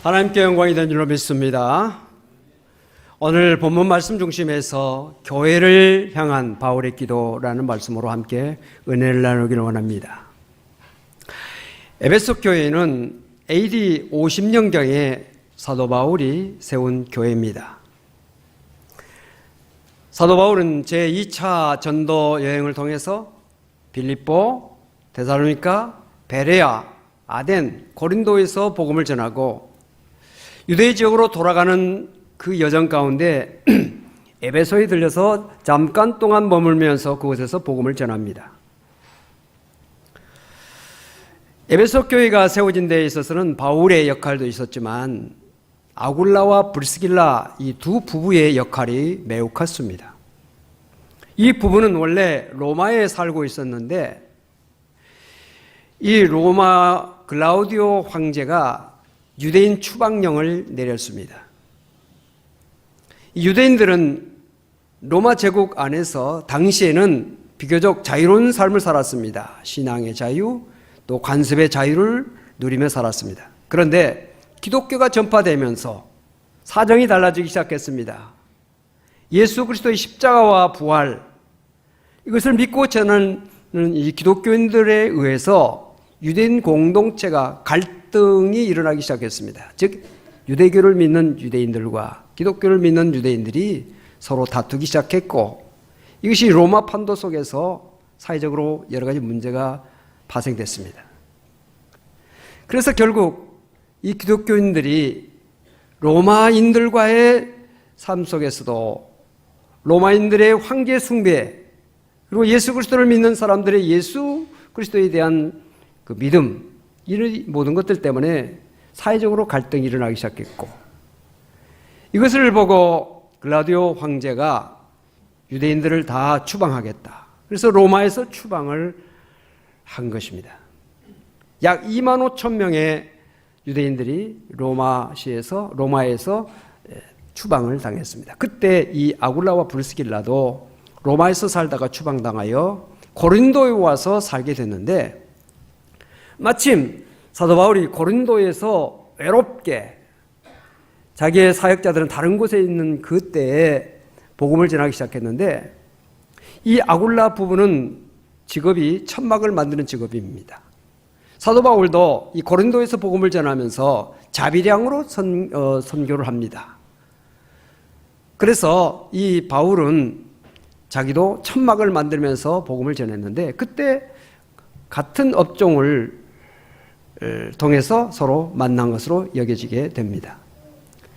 하나님께 영광이 된 줄로 믿습니다. 오늘 본문 말씀 중심에서 교회를 향한 바울의 기도라는 말씀으로 함께 은혜를 나누기를 원합니다. 에베소 교회는 AD 50년경에 사도 바울이 세운 교회입니다. 사도 바울은 제2차 전도 여행을 통해서 빌립보, 데살로니가, 베레아, 아덴, 고린도에서 복음을 전하고 유대 지역으로 돌아가는 그 여정 가운데 에베소에 들려서 잠깐 동안 머물면서 그곳에서 복음을 전합니다. 에베소 교회가 세워진 데에 있어서는 바울의 역할도 있었지만 아굴라와 브리스길라 이 두 부부의 역할이 매우 컸습니다. 이 부부는 원래 로마에 살고 있었는데 이 로마 글라우디오 황제가 유대인 추방령을 내렸습니다. 유대인들은 로마 제국 안에서 당시에는 비교적 자유로운 삶을 살았습니다. 신앙의 자유, 또 관습의 자유를 누리며 살았습니다. 그런데 기독교가 전파되면서 사정이 달라지기 시작했습니다. 예수 그리스도의 십자가와 부활, 이것을 믿고 전하는 이 기독교인들에 의해서 유대인 공동체가 갈등이 일어나기 시작했습니다. 즉 유대교를 믿는 유대인들과 기독교를 믿는 유대인들이 서로 다투기 시작했고 이것이 로마 판도 속에서 사회적으로 여러 가지 문제가 발생됐습니다. 그래서 결국 이 기독교인들이 로마인들과의 삶 속에서도 로마인들의 황제 숭배 그리고 예수 그리스도를 믿는 사람들의 예수 그리스도에 대한 그 믿음 이런 모든 것들 때문에 사회적으로 갈등이 일어나기 시작했고 이것을 보고 글라디오 황제가 유대인들을 다 추방하겠다. 그래서 로마에서 추방을 한 것입니다. 약 2만 5천 명의 유대인들이 로마에서 추방을 당했습니다. 그때 이 아굴라와 브리스길라도 로마에서 살다가 추방당하여 고린도에 와서 살게 됐는데 마침 사도 바울이 고린도에서 외롭게 자기의 사역자들은 다른 곳에 있는 그때에 복음을 전하기 시작했는데 이 아굴라 부부는 직업이 천막을 만드는 직업입니다. 사도 바울도 이 고린도에서 복음을 전하면서 자비량으로 선교를 합니다. 그래서 이 바울은 자기도 천막을 만들면서 복음을 전했는데 그때 같은 업종을 통해서 서로 만난 것으로 여겨지게 됩니다.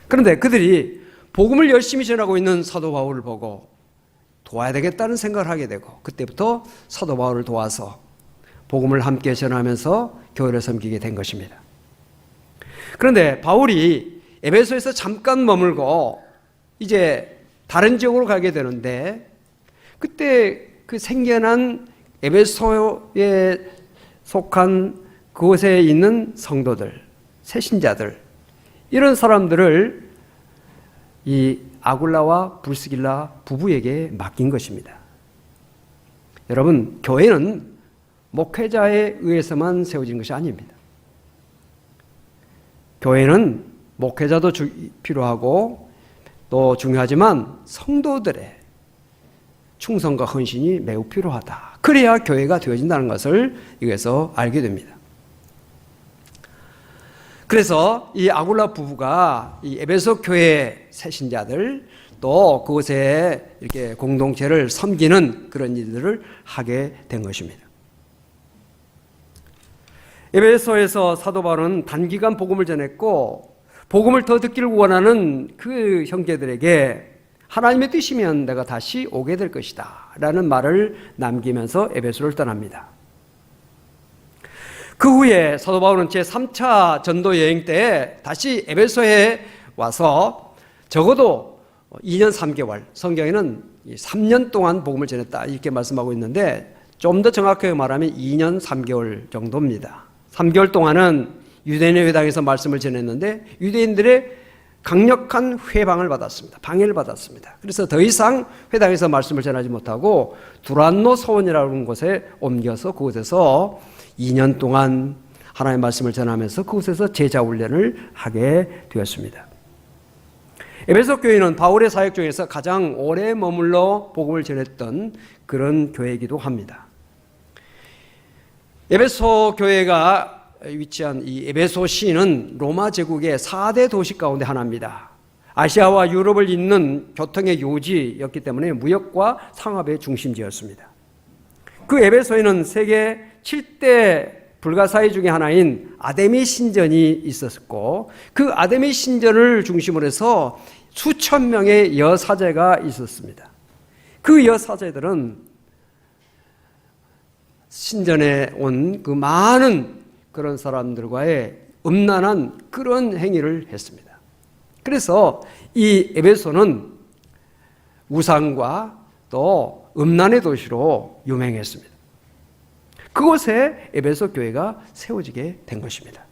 그런데 그들이 복음을 열심히 전하고 있는 사도 바울을 보고 도와야 되겠다는 생각을 하게 되고 그때부터 사도 바울을 도와서 복음을 함께 전하면서 교회를 섬기게 된 것입니다. 그런데 바울이 에베소에서 잠깐 머물고 이제 다른 지역으로 가게 되는데 그때 그 생겨난 에베소에 속한 그곳에 있는 성도들, 새신자들 이런 사람들을 이 아굴라와 브리스길라 부부에게 맡긴 것입니다. 여러분, 교회는 목회자에 의해서만 세워진 것이 아닙니다. 교회는 목회자도 필요하고 또 중요하지만 성도들의 충성과 헌신이 매우 필요하다. 그래야 교회가 되어진다는 것을 여기서 알게 됩니다. 그래서 이 아굴라 부부가 이 에베소 교회 새신자들 또 그곳에 이렇게 공동체를 섬기는 그런 일들을 하게 된 것입니다. 에베소에서 사도 바울은 단기간 복음을 전했고 복음을 더 듣기를 원하는 그 형제들에게 하나님의 뜻이면 내가 다시 오게 될 것이다 라는 말을 남기면서 에베소를 떠납니다. 그 후에 사도 바울은 제3차 전도 여행 때 다시 에베소에 와서 적어도 2년 3개월, 성경에는 3년 동안 복음을 전했다 이렇게 말씀하고 있는데 좀 더 정확하게 말하면 2년 3개월 정도입니다. 3개월 동안은 유대인의 회당에서 말씀을 전했는데 유대인들의 강력한 회방을 받았습니다. 방해를 받았습니다. 그래서 더 이상 회당에서 말씀을 전하지 못하고 두란노 서원이라는 곳에 옮겨서 그곳에서 2년 동안 하나님의 말씀을 전하면서 그곳에서 제자 훈련을 하게 되었습니다. 에베소 교회는 바울의 사역 중에서 가장 오래 머물러 복음을 전했던 그런 교회이기도 합니다. 에베소 교회가 위치한 이 에베소 시는 로마 제국의 4대 도시 가운데 하나입니다. 아시아와 유럽을 잇는 교통의 요지였기 때문에 무역과 상업의 중심지였습니다. 그 에베소에는 세계 7대 불가사의 중에 하나인 아데미 신전이 있었고 그 아데미 신전을 중심으로 해서 수천 명의 여사제가 있었습니다. 그 여사제들은 신전에 온 그 많은 그런 사람들과의 음란한 그런 행위를 했습니다. 그래서 이 에베소는 우상과 또 음란의 도시로 유명했습니다. 그곳에 에베소 교회가 세워지게 된 것입니다.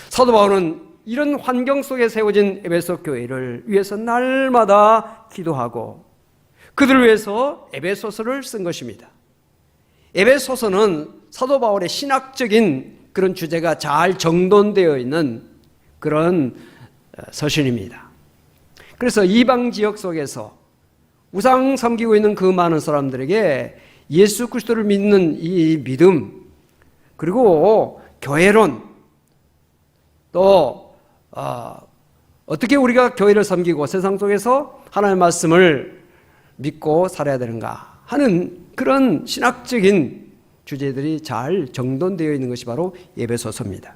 사도 바울은 이런 환경 속에 세워진 에베소 교회를 위해서 날마다 기도하고 그들을 위해서 에베소서를 쓴 것입니다. 에베소서는 사도 바울의 신학적인 그런 주제가 잘 정돈되어 있는 그런 서신입니다. 그래서 이방 지역 속에서 우상 섬기고 있는 그 많은 사람들에게 예수 그리스도를 믿는 이 믿음, 그리고 교회론, 또 어떻게 우리가 교회를 섬기고 세상 속에서 하나님의 말씀을 믿고 살아야 되는가 하는 그런 신학적인 주제들이 잘 정돈되어 있는 것이 바로 에베소서입니다.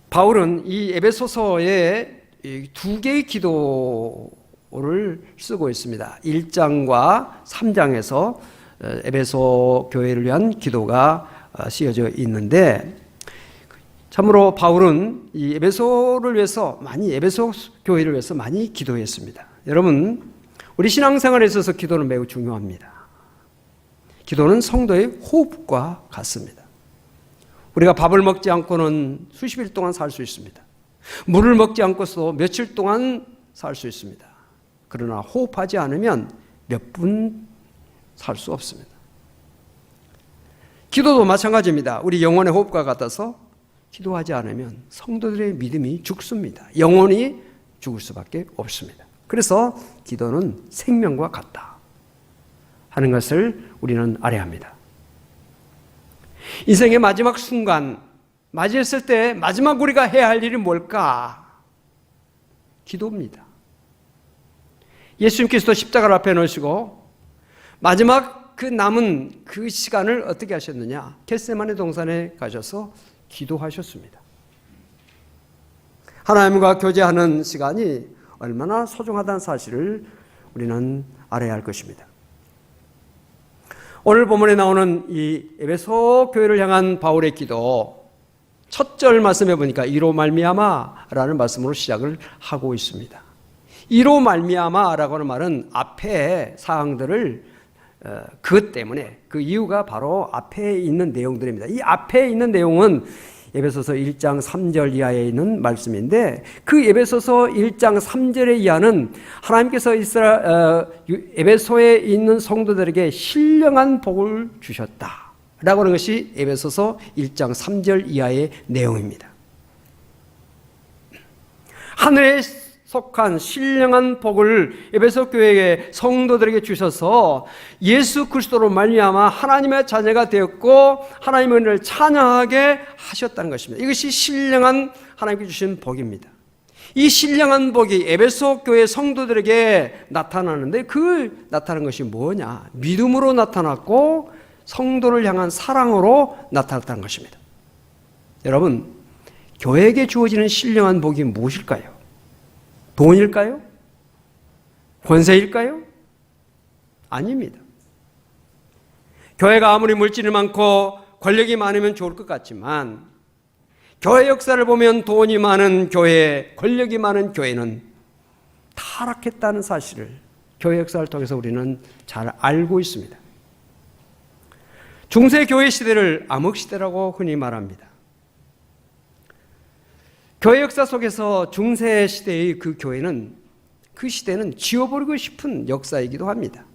바울은 이 에베소서에 두 개의 기도를 쓰고 있습니다. 1장과 3장에서 에베소 교회를 위한 기도가 쓰여져 있는데 참으로 바울은 이 에베소를 위해서 에베소 교회를 위해서 많이 기도했습니다. 여러분, 우리 신앙생활에 있어서 기도는 매우 중요합니다. 기도는 성도의 호흡과 같습니다. 우리가 밥을 먹지 않고는 수십 일 동안 살 수 있습니다. 물을 먹지 않고서 며칠 동안 살 수 있습니다. 그러나 호흡하지 않으면 몇 분 살 수 없습니다. 기도도 마찬가지입니다. 우리 영혼의 호흡과 같아서 기도하지 않으면 성도들의 믿음이 죽습니다. 영혼이 죽을 수밖에 없습니다. 그래서 기도는 생명과 같다 하는 것을 우리는 알아야 합니다. 인생의 마지막 순간 맞이했을 때 마지막 우리가 해야 할 일이 뭘까? 기도입니다. 예수님께서도 십자가를 앞에 놓으시고 마지막 그 남은 그 시간을 어떻게 하셨느냐? 겟세마네 동산에 가셔서 기도하셨습니다. 하나님과 교제하는 시간이 얼마나 소중하다는 사실을 우리는 알아야 할 것입니다. 오늘 본문에 나오는 이 에베소 교회를 향한 바울의 기도 첫 절 말씀해 보니까 이로 말미암아라는 말씀으로 시작을 하고 있습니다. 이로 말미암아라고 하는 말은 앞에 사항들을 그것 때문에 그 이유가 바로 앞에 있는 내용들입니다. 이 앞에 있는 내용은 에베소서 1장 3절 이하에 있는 말씀인데 그 에베소서 1장 3절의 이하는 하나님께서 에베소에 있는 성도들에게 신령한 복을 주셨다라고 하는 것이 에베소서 1장 3절 이하의 내용입니다. 하늘에 속한 신령한 복을 에베소 교회의 성도들에게 주셔서 예수 그리스도로 말미암아 하나님의 자녀가 되었고 하나님의 은혜를 찬양하게 하셨다는 것입니다. 이것이 신령한 하나님께 주신 복입니다. 이 신령한 복이 에베소 교회 성도들에게 나타나는데 그 나타난 것이 뭐냐? 믿음으로 나타났고 성도를 향한 사랑으로 나타났다는 것입니다. 여러분, 교회에게 주어지는 신령한 복이 무엇일까요? 돈일까요? 권세일까요? 아닙니다. 교회가 아무리 물질이 많고 권력이 많으면 좋을 것 같지만 교회 역사를 보면 돈이 많은 교회, 권력이 많은 교회는 타락했다는 사실을 교회 역사를 통해서 우리는 잘 알고 있습니다. 중세 교회 시대를 암흑시대라고 흔히 말합니다. 교회 역사 속에서 중세 시대의 그 교회는 그 시대는 지워버리고 싶은 역사이기도 합니다.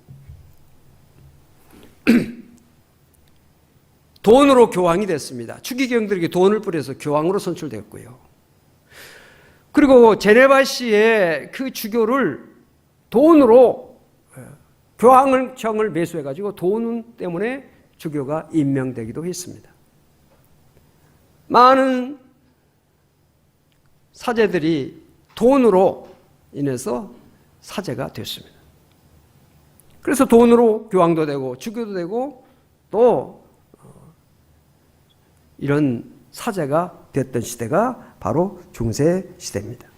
돈으로 교황이 됐습니다. 추기경들에게 돈을 뿌려서 교황으로 선출되었고요. 그리고 제네바시의 그 주교를 돈으로 교황청을 매수해가지고 돈 때문에 주교가 임명되기도 했습니다. 많은 사제들이 돈으로 인해서 사제가 됐습니다. 그래서 돈으로 교황도 되고 주교도 되고 또 이런 사제가 됐던 시대가 바로 중세 시대입니다.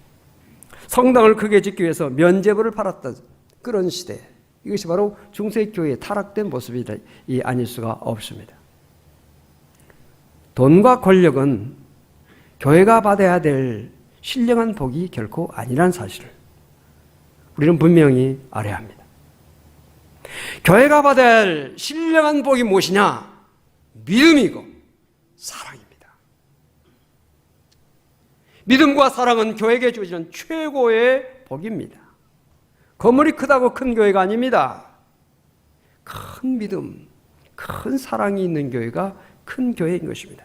성당을 크게 짓기 위해서 면죄부를 팔았던 그런 시대, 이것이 바로 중세교회의 타락된 모습이 아닐 수가 없습니다. 돈과 권력은 교회가 받아야 될 신령한 복이 결코 아니라는 사실을 우리는 분명히 알아야 합니다. 교회가 받아야 할 신령한 복이 무엇이냐? 믿음이고 사랑입니다. 믿음과 사랑은 교회에게 주어지는 최고의 복입니다. 건물이 크다고 큰 교회가 아닙니다. 큰 믿음, 큰 사랑이 있는 교회가 큰 교회인 것입니다.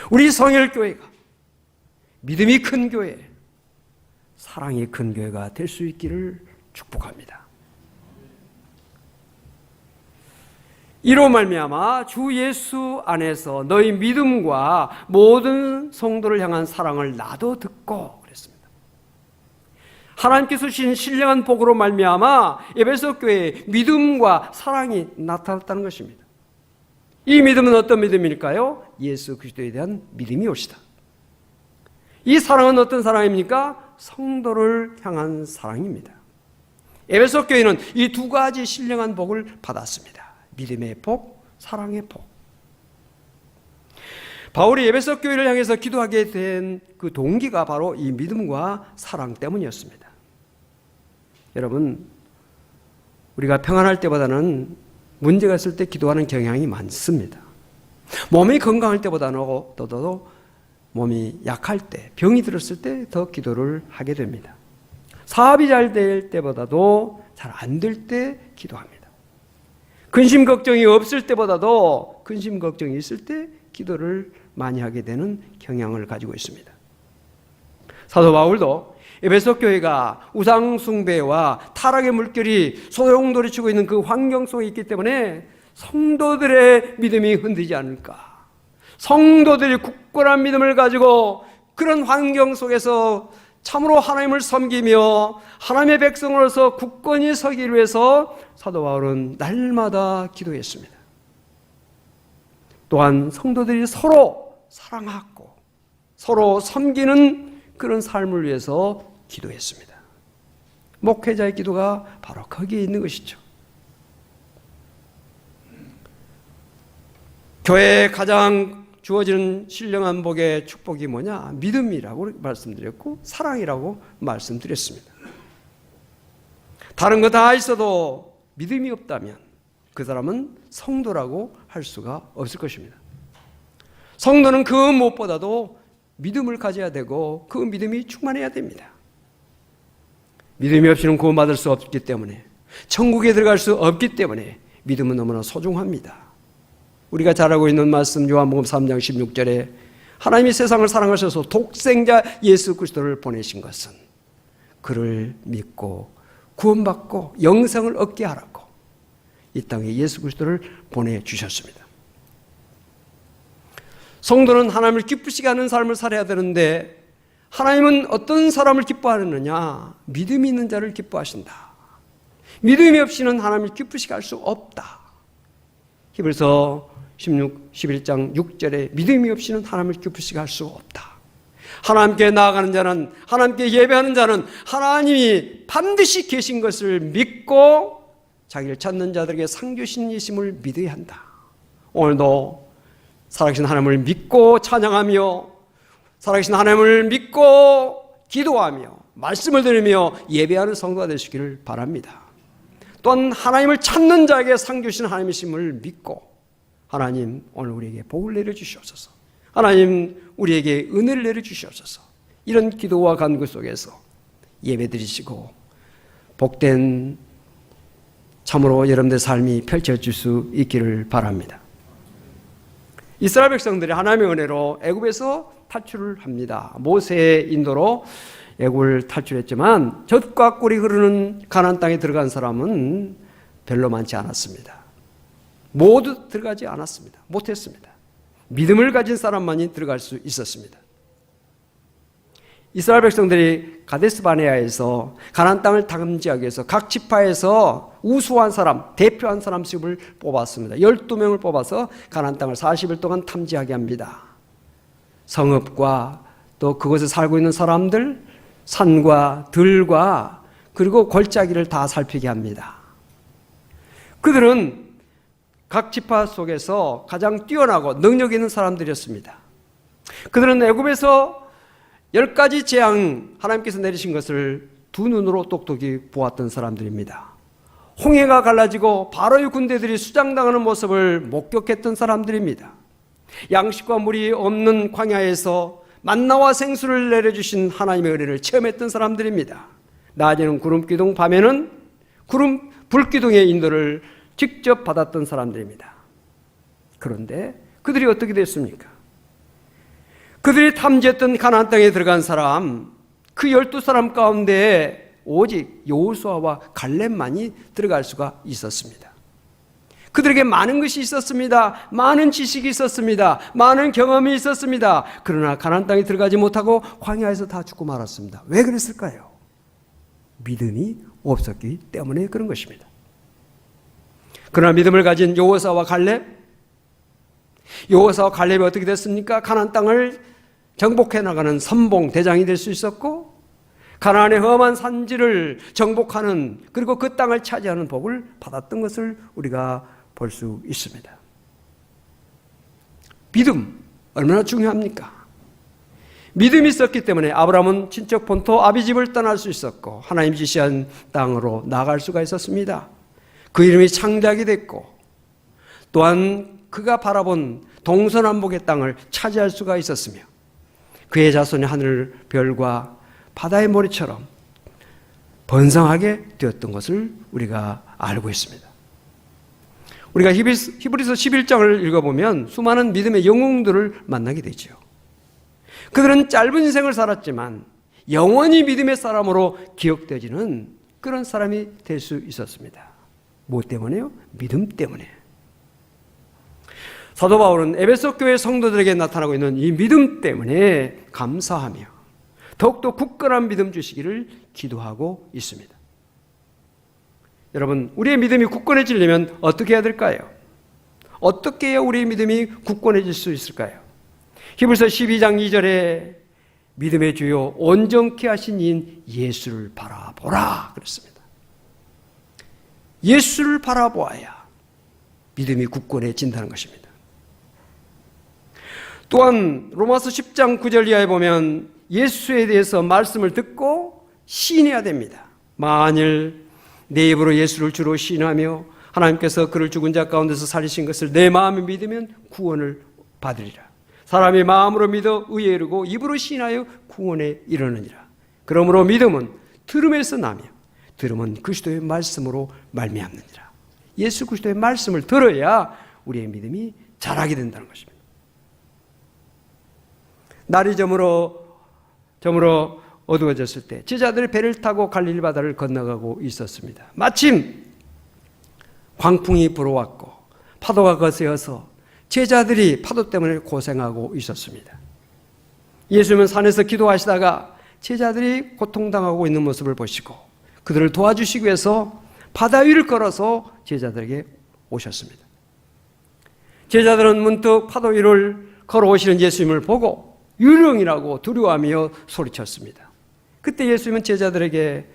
우리 성일교회가 믿음이 큰 교회, 사랑이 큰 교회가 될 수 있기를 축복합니다. 이로 말미암아 주 예수 안에서 너희 믿음과 모든 성도를 향한 사랑을 나도 듣고 그랬습니다. 하나님께서 주신 신령한 복으로 말미암아 에베소 교회에 믿음과 사랑이 나타났다는 것입니다. 이 믿음은 어떤 믿음일까요? 예수 그리스도에 대한 믿음이 옳시다. 이 사랑은 어떤 사랑입니까? 성도를 향한 사랑입니다. 에베소 교회는 이 두 가지 신령한 복을 받았습니다. 믿음의 복, 사랑의 복. 바울이 에베소 교회를 향해서 기도하게 된 그 동기가 바로 이 믿음과 사랑 때문이었습니다. 여러분, 우리가 평안할 때보다는 문제가 있을 때 기도하는 경향이 많습니다. 몸이 건강할 때보다는 더 몸이 약할 때, 병이 들었을 때 더 기도를 하게 됩니다. 사업이 잘 될 때보다도 잘 안 될 때 기도합니다. 근심 걱정이 없을 때보다도 근심 걱정이 있을 때 기도를 많이 하게 되는 경향을 가지고 있습니다. 사도 바울도 에베소 교회가 우상 숭배와 타락의 물결이 소용돌이치고 있는 그 환경 속에 있기 때문에 성도들의 믿음이 흔들리지 않을까, 성도들이 굳건한 믿음을 가지고 그런 환경 속에서 참으로 하나님을 섬기며 하나님의 백성으로서 굳건히 서기 위해서 사도 바울은 날마다 기도했습니다. 또한 성도들이 서로 사랑하고 서로 섬기는 그런 삶을 위해서 기도했습니다. 목회자의 기도가 바로 거기에 있는 것이죠. 교회에 가장 주어지는 신령한 복의 축복이 뭐냐? 믿음이라고 말씀드렸고 사랑이라고 말씀드렸습니다. 다른 거 다 있어도 믿음이 없다면 그 사람은 성도라고 할 수가 없을 것입니다. 성도는 그 무엇보다도 믿음을 가져야 되고 그 믿음이 충만해야 됩니다. 믿음이 없이는 구원받을 수 없기 때문에, 천국에 들어갈 수 없기 때문에 믿음은 너무나 소중합니다. 우리가 잘 알고 있는 말씀 요한복음 3장 16절에 하나님이 세상을 사랑하셔서 독생자 예수 그리스도를 보내신 것은 그를 믿고 구원받고 영생을 얻게 하라고 이 땅에 예수 그리스도를 보내주셨습니다. 성도는 하나님을 기쁘시게 하는 삶을 살아야 되는데 하나님은 어떤 사람을 기뻐하느냐? 믿음이 있는 자를 기뻐하신다. 믿음이 없이는 하나님을 기쁘시게 할 수 없다. 히브리서 11장 6절에 믿음이 없이는 하나님을 기쁘시게 할 수 없다. 하나님께 나아가는 자는, 하나님께 예배하는 자는 하나님이 반드시 계신 것을 믿고 자기를 찾는 자들에게 상 주신 이심을 믿어야 한다. 오늘도 살아계신 하나님을 믿고 찬양하며 살아계신 하나님을 믿고 기도하며 말씀을 들으며 예배하는 성도가 되시기를 바랍니다. 또한 하나님을 찾는 자에게 상 주신 하나님이심을 믿고 하나님 오늘 우리에게 복을 내려주시옵소서. 하나님 우리에게 은혜를 내려주시옵소서. 이런 기도와 간구 속에서 예배드리시고 복된 참으로 여러분들의 삶이 펼쳐질 수 있기를 바랍니다. 이스라엘 백성들이 하나님의 은혜로 애굽에서 탈출을 합니다. 모세의 인도로 애굽을 탈출했지만 젖과 꿀이 흐르는 가나안 땅에 들어간 사람은 별로 많지 않았습니다. 모두 들어가지 않았습니다. 못했습니다. 믿음을 가진 사람만이 들어갈 수 있었습니다. 이스라엘 백성들이 가데스 바네아에서 가나안 땅을 탐지하기 위해서 각 지파에서 우수한 사람, 대표한 사람씩을 뽑았습니다. 12명을 뽑아서 가나안 땅을 40일 동안 탐지하게 합니다. 성읍과 또 그곳에 살고 있는 사람들, 산과 들과 그리고 골짜기를 다 살피게 합니다. 그들은 각 지파 속에서 가장 뛰어나고 능력 있는 사람들이었습니다. 그들은 애굽에서 10가지 재앙 하나님께서 내리신 것을 두 눈으로 똑똑히 보았던 사람들입니다. 홍해가 갈라지고 바로의 군대들이 수장당하는 모습을 목격했던 사람들입니다. 양식과 물이 없는 광야에서 만나와 생수를 내려주신 하나님의 은혜를 체험했던 사람들입니다. 낮에는 구름기둥, 밤에는 불기둥의 인도를 직접 받았던 사람들입니다. 그런데 그들이 어떻게 됐습니까? 그들이 탐지했던 가나안 땅에 들어간 사람, 그 12사람 가운데 오직 여호수아와 갈렙만이 들어갈 수가 있었습니다. 그들에게 많은 것이 있었습니다. 많은 지식이 있었습니다. 많은 경험이 있었습니다. 그러나 가나안 땅에 들어가지 못하고 광야에서 다 죽고 말았습니다. 왜 그랬을까요? 믿음이 없었기 때문에 그런 것입니다. 그러나 믿음을 가진 여호수아와 갈렙이 어떻게 됐습니까? 가나안 땅을 정복해 나가는 선봉 대장이 될 수 있었고, 가나안의 험한 산지를 정복하는, 그리고 그 땅을 차지하는 복을 받았던 것을 우리가 볼 수 있습니다. 믿음 얼마나 중요합니까? 믿음이 있었기 때문에 아브라함은 친척 본토 아비집을 떠날 수 있었고 하나님 지시한 땅으로 나갈 수가 있었습니다. 그 이름이 창대하게 됐고, 또한 그가 바라본 동서남북의 땅을 차지할 수가 있었으며, 그의 자손이 하늘 별과 바다의 모래처럼 번성하게 되었던 것을 우리가 알고 있습니다. 우리가 히브리서 11장을 읽어보면 수많은 믿음의 영웅들을 만나게 되죠. 그들은 짧은 인생을 살았지만 영원히 믿음의 사람으로 기억되지는 그런 사람이 될 수 있었습니다. 뭐 때문에요? 믿음 때문에. 사도 바울은 에베소 교회 성도들에게 나타나고 있는 이 믿음 때문에 감사하며 더욱더 굳건한 믿음 주시기를 기도하고 있습니다. 여러분, 우리의 믿음이 굳건해지려면 어떻게 해야 될까요? 어떻게 해야 우리의 믿음이 굳건해질 수 있을까요? 히브리서 12장 2절에 믿음의 주요 온전케 하신 이인 예수를 바라보라 그랬습니다. 예수를 바라보아야 믿음이 굳건해진다는 것입니다. 또한 로마서 10장 9절 이하에 보면 예수에 대해서 말씀을 듣고 시인해야 됩니다. 만일 내 입으로 예수를 주로 시인하며 하나님께서 그를 죽은 자 가운데서 살리신 것을 내 마음에 믿으면 구원을 받으리라. 사람이 마음으로 믿어 의에 이르고 입으로 시인하여 구원에 이르느니라. 그러므로 믿음은 들음에서 나며 들음은 그리스도의 말씀으로 말미암느니라. 예수 그리스도의 말씀을 들어야 우리의 믿음이 자라게 된다는 것입니다. 날이 저물어 어두워졌을 때 제자들이 배를 타고 갈릴리 바다를 건너가고 있었습니다. 마침 광풍이 불어왔고 파도가 거세어서 제자들이 파도 때문에 고생하고 있었습니다. 예수님은 산에서 기도하시다가 제자들이 고통당하고 있는 모습을 보시고 그들을 도와주시기 위해서 바다 위를 걸어서 제자들에게 오셨습니다. 제자들은 문득 파도 위를 걸어오시는 예수님을 보고 유령이라고 두려워하며 소리쳤습니다. 그때 예수님은 제자들에게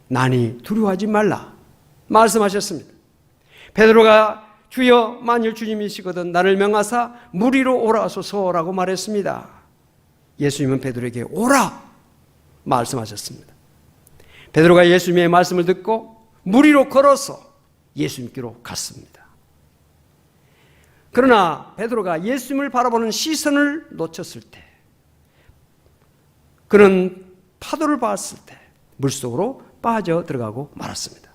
나니 두려워하지 말라 말씀하셨습니다. 베드로가 주여 만일 주님이시거든 나를 명하사 물 위로 오라소서라고 말했습니다. 예수님은 베드로에게 오라 말씀하셨습니다. 베드로가 예수님의 말씀을 듣고 물 위로 걸어서 예수님께로 갔습니다. 그러나 베드로가 예수님을 바라보는 시선을 놓쳤을 때, 그는 파도를 봤을 때 물속으로 빠져 들어가고 말았습니다.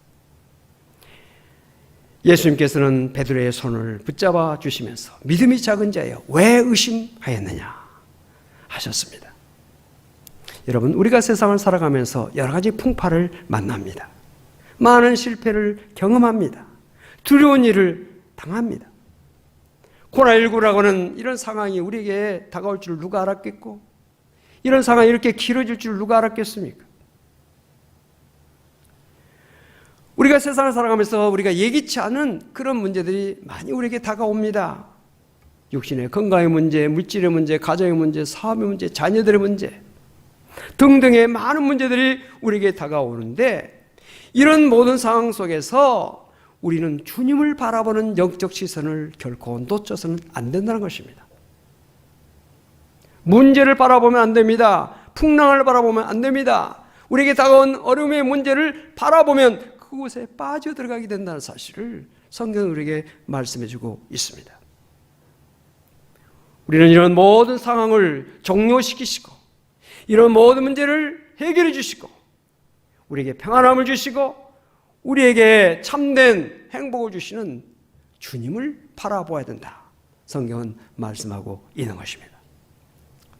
예수님께서는 베드로의 손을 붙잡아 주시면서 믿음이 작은 자여 왜 의심하였느냐 하셨습니다. 여러분, 우리가 세상을 살아가면서 여러 가지 풍파를 만납니다. 많은 실패를 경험합니다. 두려운 일을 당합니다. 코로나19라고 하는 이런 상황이 우리에게 다가올 줄 누가 알았겠고, 이런 상황이 이렇게 길어질 줄 누가 알았겠습니까? 우리가 세상을 살아가면서 우리가 예기치 않은 그런 문제들이 많이 우리에게 다가옵니다. 육신의 건강의 문제, 물질의 문제, 가정의 문제, 사업의 문제, 자녀들의 문제 등등의 많은 문제들이 우리에게 다가오는데, 이런 모든 상황 속에서 우리는 주님을 바라보는 영적 시선을 결코 놓쳐서는 안 된다는 것입니다. 문제를 바라보면 안 됩니다. 풍랑을 바라보면 안 됩니다. 우리에게 다가온 어려움의 문제를 바라보면 그곳에 빠져들어가게 된다는 사실을 성경은 우리에게 말씀해 주고 있습니다. 우리는 이런 모든 상황을 종료시키시고 이런 모든 문제를 해결해 주시고 우리에게 평안함을 주시고 우리에게 참된 행복을 주시는 주님을 바라보아야 된다. 성경은 말씀하고 있는 것입니다.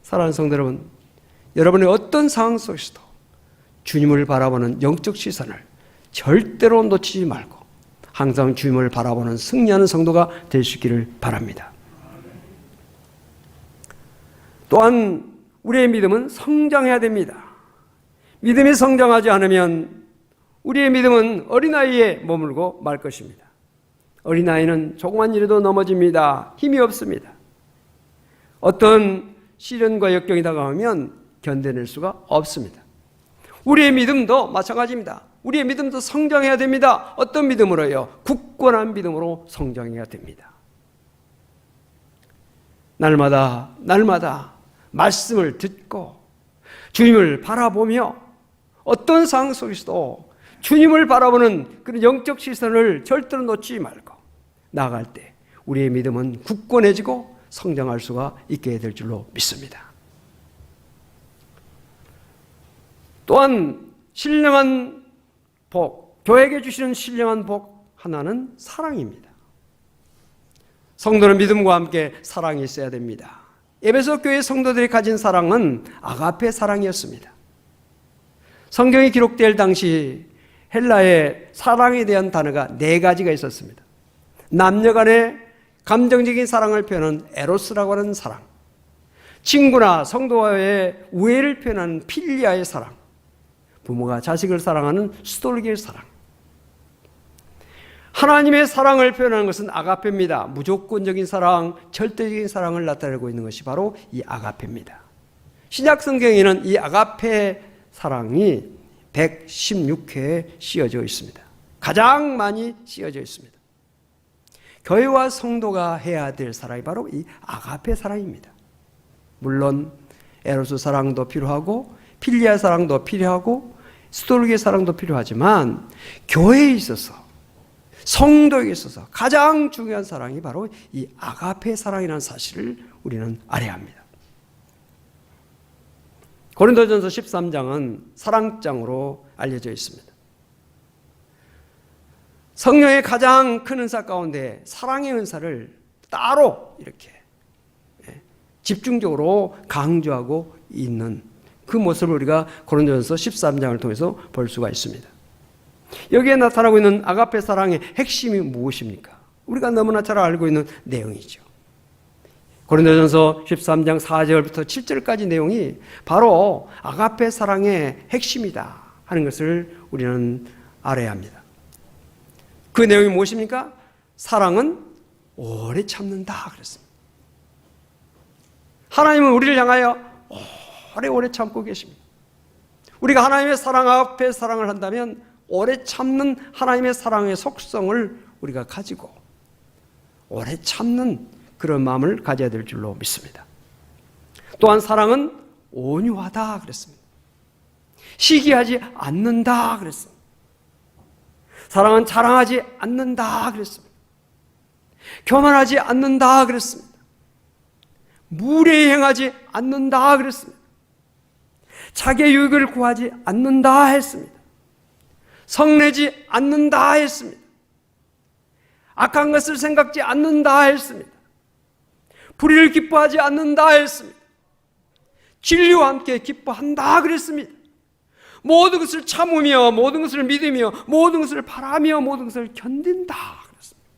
사랑하는 성도 여러분, 여러분의 어떤 상황 속에서도 주님을 바라보는 영적 시선을 절대로 놓치지 말고 항상 주님을 바라보는 승리하는 성도가 될 수 있기를 바랍니다. 또한 우리의 믿음은 성장해야 됩니다. 믿음이 성장하지 않으면 우리의 믿음은 어린아이에 머물고 말 것입니다. 어린아이는 조그만 일에도 넘어집니다. 힘이 없습니다. 어떤 시련과 역경이 다가오면 견뎌낼 수가 없습니다. 우리의 믿음도 마찬가지입니다. 우리의 믿음도 성장해야 됩니다. 어떤 믿음으로요? 굳건한 믿음으로 성장해야 됩니다. 날마다 말씀을 듣고 주님을 바라보며 어떤 상황 속에서도 주님을 바라보는 그런 영적 시선을 절대로 놓치지 말고 나아갈 때 우리의 믿음은 굳건해지고 성장할 수가 있게 될 줄로 믿습니다. 또한 신령한 복, 교회에게 주시는 신령한 복 하나는 사랑입니다. 성도는 믿음과 함께 사랑이 있어야 됩니다. 에베소 교회 성도들이 가진 사랑은 아가페 사랑이었습니다. 성경이 기록될 당시 헬라의 사랑에 대한 단어가 4가지가 있었습니다. 남녀 간의 감정적인 사랑을 표현하는 에로스라고 하는 사랑, 친구나 성도와의 우애를 표현하는 필리아의 사랑, 부모가 자식을 사랑하는 스톨기의 사랑, 하나님의 사랑을 표현하는 것은 아가페입니다. 무조건적인 사랑, 절대적인 사랑을 나타내고 있는 것이 바로 이 아가페입니다. 신약 성경에는 이 아가페 사랑이 116회에 씌어져 있습니다. 가장 많이 씌어져 있습니다. 교회와 성도가 해야 될 사랑이 바로 이 아가페 사랑입니다. 물론 에로스 사랑도 필요하고 필리아 사랑도 필요하고 스톨게 사랑도 필요하지만 교회에 있어서 성도에게 있어서 가장 중요한 사랑이 바로 이 아가페 사랑이라는 사실을 우리는 알아야 합니다. 고린도전서 13장은 사랑장으로 알려져 있습니다. 성령의 가장 큰 은사 가운데 사랑의 은사를 따로 이렇게 집중적으로 강조하고 있는 그 모습을 우리가 고린도전서 13장을 통해서 볼 수가 있습니다. 여기에 나타나고 있는 아가페 사랑의 핵심이 무엇입니까? 우리가 너무나 잘 알고 있는 내용이죠. 고린도전서 13장 4절부터 7절까지 내용이 바로 아가페 사랑의 핵심이다 하는 것을 우리는 알아야 합니다. 그 내용이 무엇입니까? 사랑은 오래 참는다 그랬습니다. 하나님은 우리를 향하여 오래 참고 계십니다. 우리가 하나님의 사랑 앞에 사랑을 한다면 오래 참는 하나님의 사랑의 속성을 우리가 가지고 오래 참는 그런 마음을 가져야 될 줄로 믿습니다. 또한 사랑은 온유하다 그랬습니다. 시기하지 않는다 그랬습니다. 사랑은 자랑하지 않는다 그랬습니다. 교만하지 않는다 그랬습니다. 무례히 행하지 않는다 그랬습니다. 자기의 유익을 구하지 않는다 했습니다. 성내지 않는다 했습니다. 악한 것을 생각지 않는다 했습니다. 불의를 기뻐하지 않는다 했습니다. 진리와 함께 기뻐한다 그랬습니다. 모든 것을 참으며 모든 것을 믿으며 모든 것을 바라며 모든 것을 견딘다 그랬습니다.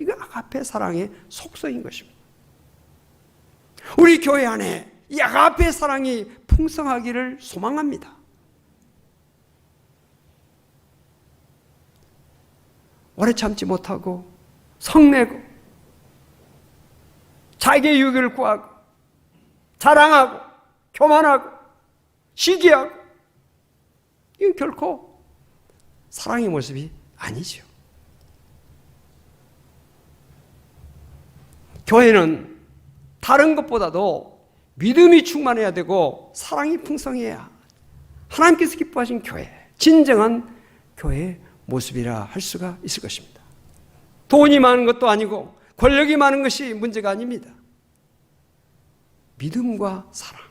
이거 아가페 사랑의 속성인 것입니다. 우리 교회 안에 이 아가페 사랑이 풍성하기를 소망합니다. 오래 참지 못하고 성내고 자기의 유익을 구하고 자랑하고 교만하고 시기하고 이건 결코 사랑의 모습이 아니죠. 교회는 다른 것보다도 믿음이 충만해야 되고 사랑이 풍성해야 하나님께서 기뻐하신 교회, 진정한 교회의 모습이라 할 수가 있을 것입니다. 돈이 많은 것도 아니고 권력이 많은 것이 문제가 아닙니다. 믿음과 사랑.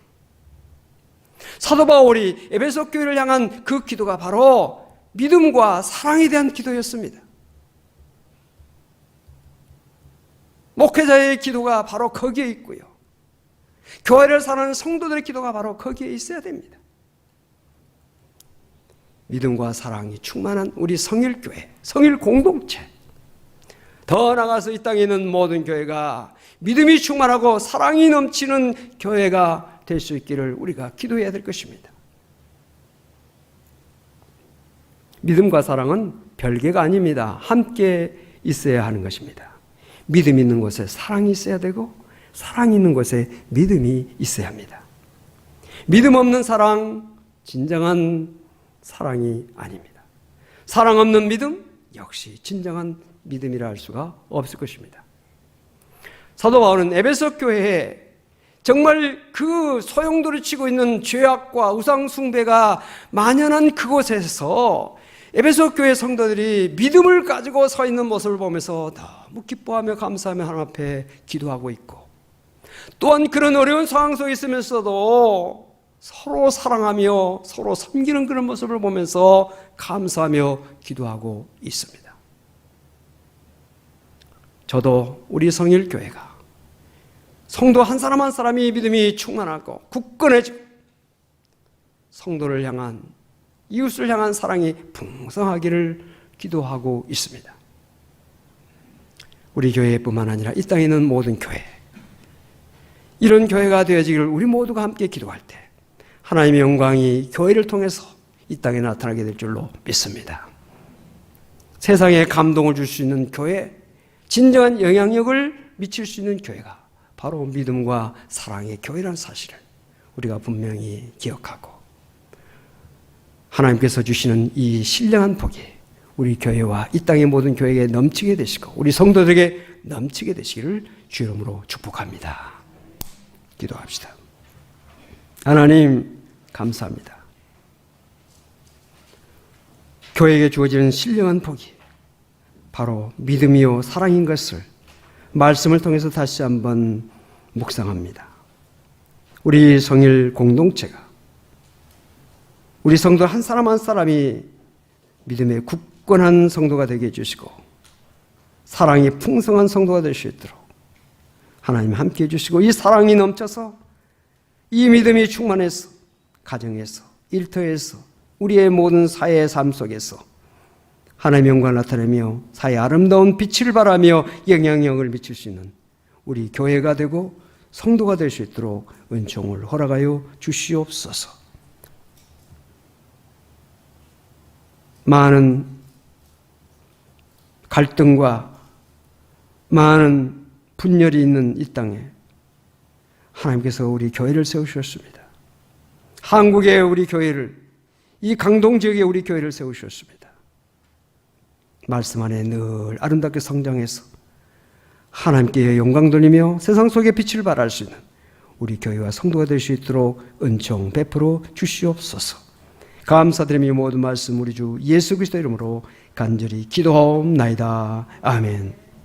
사도 바울이 에베소 교회를 향한 그 기도가 바로 믿음과 사랑에 대한 기도였습니다. 목회자의 기도가 바로 거기에 있고요. 교회를 사랑하는 성도들의 기도가 바로 거기에 있어야 됩니다. 믿음과 사랑이 충만한 우리 성일교회, 성일공동체, 더 나아가서 이 땅에 있는 모든 교회가 믿음이 충만하고 사랑이 넘치는 교회가 될 수 있기를 우리가 기도해야 될 것입니다. 믿음과 사랑은 별개가 아닙니다. 함께 있어야 하는 것입니다. 믿음 있는 곳에 사랑이 있어야 되고 사랑 있는 곳에 믿음이 있어야 합니다. 믿음 없는 사랑, 진정한 사랑이 아닙니다. 사랑 없는 믿음 역시 진정한 믿음이라 할 수가 없을 것입니다. 사도 바울은 에베소 교회에 정말 그 소용돌이 치고 있는 죄악과 우상 숭배가 만연한 그곳에서 에베소 교회 성도들이 믿음을 가지고 서 있는 모습을 보면서 너무 기뻐하며 감사하며 하나님 앞에 기도하고 있고, 또한 그런 어려운 상황 속에 있으면서도 서로 사랑하며 서로 섬기는 그런 모습을 보면서 감사하며 기도하고 있습니다. 저도 우리 성일교회가 성도 한 사람 한 사람이 믿음이 충만하고 굳건해지고 성도를 향한, 이웃을 향한 사랑이 풍성하기를 기도하고 있습니다. 우리 교회뿐만 아니라 이 땅에 있는 모든 교회, 이런 교회가 되어지기를 우리 모두가 함께 기도할 때 하나님의 영광이 교회를 통해서 이 땅에 나타나게 될 줄로 믿습니다. 세상에 감동을 줄 수 있는 교회, 진정한 영향력을 미칠 수 있는 교회가 바로 믿음과 사랑의 교회라는 사실을 우리가 분명히 기억하고, 하나님께서 주시는 이 신령한 복이 우리 교회와 이 땅의 모든 교회에 넘치게 되시고 우리 성도들에게 넘치게 되시기를 주 이름으로 축복합니다. 기도합시다. 하나님 감사합니다. 교회에게 주어지는 신령한 복이 바로 믿음이요 사랑인 것을 말씀을 통해서 다시 한번 묵상합니다. 우리 성일 공동체가, 우리 성도 한 사람 한 사람이 믿음의 굳건한 성도가 되게 해주시고 사랑이 풍성한 성도가 될 수 있도록 하나님 함께해 주시고, 이 사랑이 넘쳐서 이 믿음이 충만해서 가정에서, 일터에서, 우리의 모든 사회의 삶 속에서 하나님의 영광을 나타내며 사회의 아름다운 빛을 발하며 영향력을 미칠 수 있는 우리 교회가 되고 성도가 될 수 있도록 은총을 허락하여 주시옵소서. 많은 갈등과 많은 분열이 있는 이 땅에 하나님께서 우리 교회를 세우셨습니다. 한국의 우리 교회를, 이 강동 지역에 우리 교회를 세우셨습니다. 말씀 안에 늘 아름답게 성장해서 하나님께 영광 돌리며 세상 속에 빛을 발할 수 있는 우리 교회와 성도가 될 수 있도록 은총 베풀어 주시옵소서. 감사드리며 모든 말씀 우리 주 예수 그리스도 이름으로 간절히 기도하옵나이다. 아멘.